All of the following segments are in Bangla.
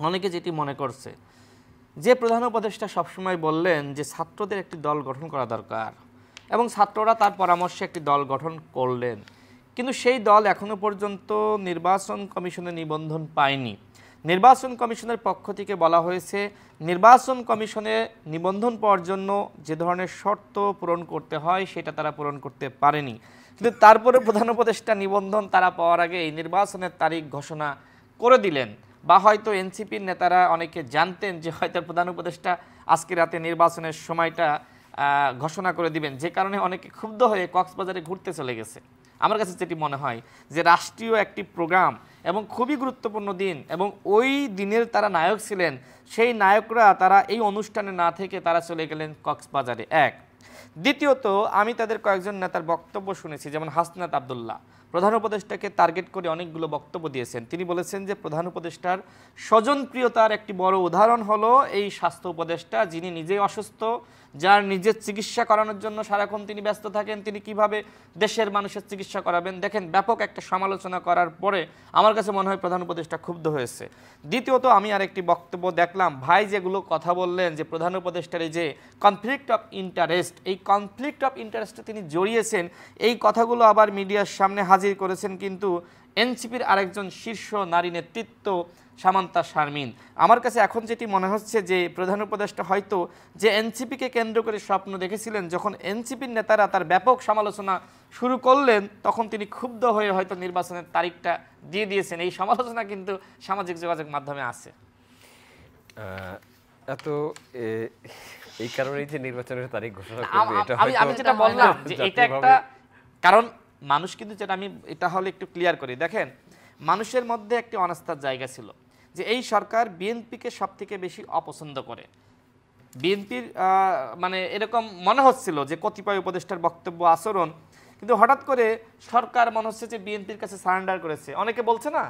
অনেকে যেটি মনে করছে যে প্রধান উপদেষ্টা সবসময় বললেন যে ছাত্রদের একটি দল গঠন করা দরকার এবং ছাত্ররা তার পরামর্শে একটি দল গঠন করলেন, কিন্তু সেই দল এখনো পর্যন্ত নির্বাচন কমিশনে নিবন্ধন পায়নি। নির্বাচন কমিশনের পক্ষ থেকে বলা হয়েছে নির্বাচন কমিশনে নিবন্ধন পাওয়ার জন্য যে ধরনের শর্ত পূরণ করতে হয় সেটা তারা পূরণ করতে পারেনি, কিন্তু তারপরে প্রধান উপদেষ্টা নিবন্ধন তারা পাওয়ার আগে এই নির্বাচনের তারিখ ঘোষণা করে দিলেন। বা হয়তো এনসিপির নেতারা অনেকে জানতেন যে হয়তো প্রধান উপদেষ্টা আজকে রাতে নির্বাচনের সময়টা ঘোষণা করে দিবেন, যে কারণে অনেকে ক্ষুব্ধ হয়ে কক্সবাজারে ঘুরতে চলে গেছে। আমার কাছে যেটি মনে হয় যে রাষ্ট্রীয় একটি প্রোগ্রাম এবং খুবই গুরুত্বপূর্ণ দিন এবং ওই দিনের তারা নায়ক ছিলেন, সেই নায়করা তারা এই অনুষ্ঠানে না থেকে তারা চলে গেলেন কক্সবাজারে। এক, দ্বিতীয়ত আমি তাদের কয়েকজন নেতার বক্তব্য শুনেছি, যেমন হাসনাত আবদুল্লাহ প্রধান উপদেষ্টাকে টার্গেট করে অনেকগুলো বক্তব্য দিয়েছেন। তিনি বলেছেন যে প্রধান উপদেষ্টার স্বজনপ্রিয়তার একটি বড় উদাহরণ হলো এই স্বাস্থ্য উপদেষ্টা, যিনি নিজেই অসুস্থ, যার নিজের চিকিৎসা করানোর জন্য সারাক্ষণ তিনি ব্যস্ত থাকেন, তিনি কিভাবে দেশের মানুষের চিকিৎসা করাবেন। দেখেন, ব্যাপক একটা সমালোচনা করার পরে আমার কাছে মনে হয় প্রধান উপদেষ্টা ক্ষুব্ধ হয়েছে। দ্বিতীয়ত আমি আরেকটি বক্তব্য দেখলাম, ভাই যেগুলো কথা বললেন যে প্রধান উপদেষ্টার এই যে কনফ্লিক্ট অফ ইন্টারেস্ট, এই কনফ্লিক্ট অফ ইন্টারেস্টে তিনি জড়িয়েছেন, এই কথাগুলো আবার মিডিয়ার সামনে হাজির করেছেন কিন্তু এনসিপির আরেকজন শীর্ষ নারী নেতৃত্ব সামান্তা শারমিন। আমার কাছে এখন যেটি মনে হচ্ছে যে প্রধান উপদেষ্টা হয়তো যে এনসিপিকে কেন্দ্র করে স্বপ্ন দেখেছিলেন, যখন এনসিপির নেতারা তার ব্যাপক সমালোচনা শুরু করলেন তখন তিনি ক্ষুব্ধ হয়ে হয়তো নির্বাচনের তারিখটা দিয়ে দিয়েছেন। এই সমালোচনা কিন্তু সামাজিক যোগাযোগ মাধ্যমে আছে। এত এই কারণেই যে নির্বাচনের তারিখ ঘোষণা করবে, এটা আমি যেটা বললাম যে এটা একটা কারণ, মানুষ কিন্তু যেটা আমি এটা হলে একটু ক্লিয়ার করি, দেখেন মানুষের মধ্যে একটি অনাস্থার জায়গা ছিল যে এই সরকার বিএনপিকে সব থেকে বেশি অপছন্দ করে। বিএনপির মানে এরকম মনে হচ্ছিল যে কতিপয় উপদেষ্টার বক্তব্য আচরণ, কিন্তু হঠাৎ করে সরকার মনে হচ্ছে যে বিএনপির কাছে সারেন্ডার করেছে। অনেকে বলছে না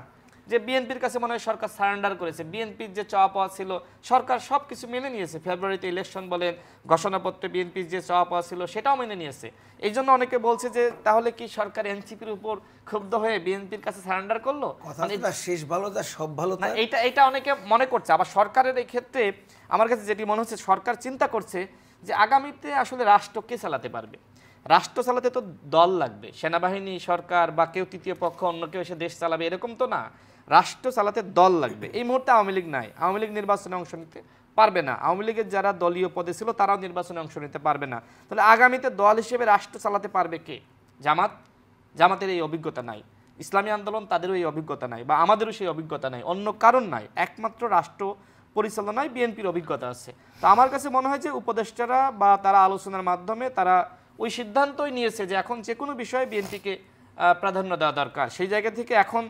যে বিএনপির কাছে মনে হয় সরকার সারেন্ডার করেছে, বিএনপির যে চাওয়া পাওয়া ছিল সরকার সব কিছু মেনে নিয়েছে। ফেব্রুয়ারিতে ইলেকশন বলেন, ঘোষণাপত্রে বিএনপির যে চাওয়া পাওয়া ছিল সেটাও মেনে নিয়েছে। এই জন্য অনেকে বলছে যে তাহলে কি সরকার এনসিপির উপর ক্ষুব্ধ হয়ে বিএনপির কাছে সারেন্ডার করলো, শেষ ভালো তা সব ভালো না, এটা অনেকে মনে করছে। আবার সরকারের এই ক্ষেত্রে আমার কাছে যেটি মনে হচ্ছে সরকার চিন্তা করছে যে আগামীতে আসলে রাষ্ট্র কে চালাতে পারবে। রাষ্ট্র চালাতে তো দল লাগবে, সেনাবাহিনী, সরকার বা কেউ তৃতীয় পক্ষ অন্য কেউ এসে দেশ চালাবে এরকম তো না, রাষ্ট্র চালাতে দল লাগবে। এই মুহূর্তে আওয়ামী লীগ নাই, আওয়ামী লীগ নির্বাচনে অংশ নিতে পারবে না, আওয়ামী লীগের যারা দলীয় পদে ছিল তারাও নির্বাচনে অংশ নিতে পারবে না। তাহলে আগামীতে দল হিসেবে রাষ্ট্র চালাতে পারবে কে? জামাতের এই অভিজ্ঞতা নাই, ইসলামী আন্দোলন তাদেরও এই অভিজ্ঞতা নাই, বা আমাদেরও সেই অভিজ্ঞতা নাই, অন্য কারণ নাই, একমাত্র রাষ্ট্র পরিচালনায় বিএনপির অভিজ্ঞতা আছে। তো আমার কাছে মনে হয় যে উপদেষ্টারা বা তারা আলোচনার মাধ্যমে তারা ওই সিদ্ধান্তই নিয়েছে যে এখন যে কোনো বিষয়ে বিএনপিকে প্রাধান্য দেওয়া দরকার। সেই জায়গা থেকে এখন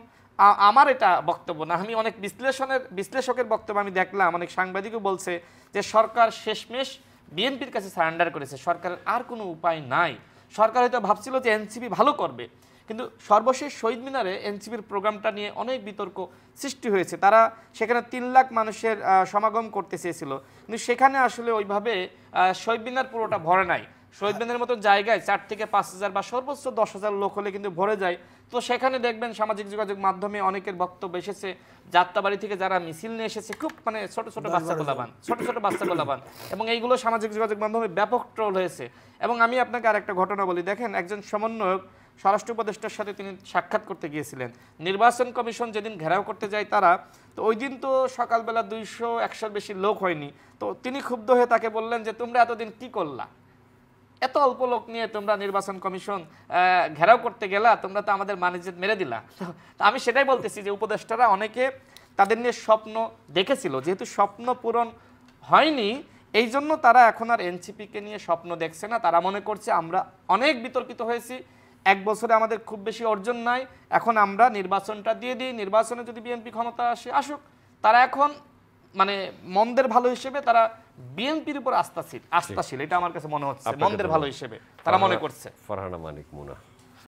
আমার এটা বক্তব্য না, আমি অনেক বিশ্লেষকের বক্তব্য আমি দেখলাম, অনেক সাংবাদিকও বলছে যে সরকার শেষমেশ বিএনপির কাছে সারেন্ডার করেছে, সরকারের আর কোনো উপায় নাই। সরকার হয়তো ভাবছিল যে এনসিপি ভালো করবে, কিন্তু সর্বশেষ শহীদ মিনারে এনসিপির প্রোগ্রামটা নিয়ে অনেক বিতর্ক সৃষ্টি হয়েছে। তারা সেখানে 3 লাখ মানুষের সমাগম করতে চেয়েছিল, কিন্তু সেখানে আসলে ওইভাবে শহীদ মিনার পুরোটা ভরে নাই। শহীদ মিনারের মতো জায়গায় 4 থেকে 5 হাজার বা সর্বোচ্চ 10 হাজার লোক হলে কিন্তু ভরে যায়। তো সেখানে দেখবেন সামাজিক যোগাযোগ মাধ্যমে অনেকের বক্তব্য এসেছে, যাত্রাবাড়ি থেকে যারা মিছিল নিয়ে এসেছে, খুব মানে ছোট ছোট বাচ্চা গোলাবান, এবং এইগুলো সামাজিক যোগাযোগ মাধ্যমে ব্যাপক ট্রোল হয়েছে। এবং আমি আপনাকে আরেকটা ঘটনা বলি, দেখেন একজন সমন্বয়ক স্বরাষ্ট্র উপদেষ্টার সাথে তিনি সাক্ষাৎ করতে গিয়েছিলেন। নির্বাচন কমিশন যেদিন ঘেরাও করতে যায় তারা, তো ওই দিন তো সকালবেলা 200-100 বেশি লোক হয়নি। তো তিনি ক্ষুব্ধ হয়ে তাকে বললেন যে তোমরা এতদিন কি করলা, এত অল্প লোক নিয়ে তোমরা নির্বাচন কমিশন ঘেরাও করতে গেলা, তোমরা তো আমাদের মান-ইজ্জত মেরে দিলা। তো আমি সেটাই বলতেছি যে উপদেষ্টারা অনেকে তাদের নিয়ে স্বপ্ন দেখেছিল, যেহেতু স্বপ্ন পূরণ হয়নি এই জন্য তারা এখন আর এনসিপিকে নিয়ে স্বপ্ন দেখছে না। তারা মনে করছে আমরা অনেক বিতর্কিত হয়েছি, 1 বছরে আমাদের খুব বেশি অর্জন নাই, এখন আমরা নির্বাচনটা দিয়ে দিই, নির্বাচনে যদি বিএনপি ক্ষমতা আসুক। তারা এখন মানে মন্দের ভালো হিসেবে তারা বিএনপির উপর আস্থাশীল, এটা আমার কাছে মনে হচ্ছে মন্দের ভালো হিসেবে তারা মনে করছে। ফারহানা মানিক মুনা।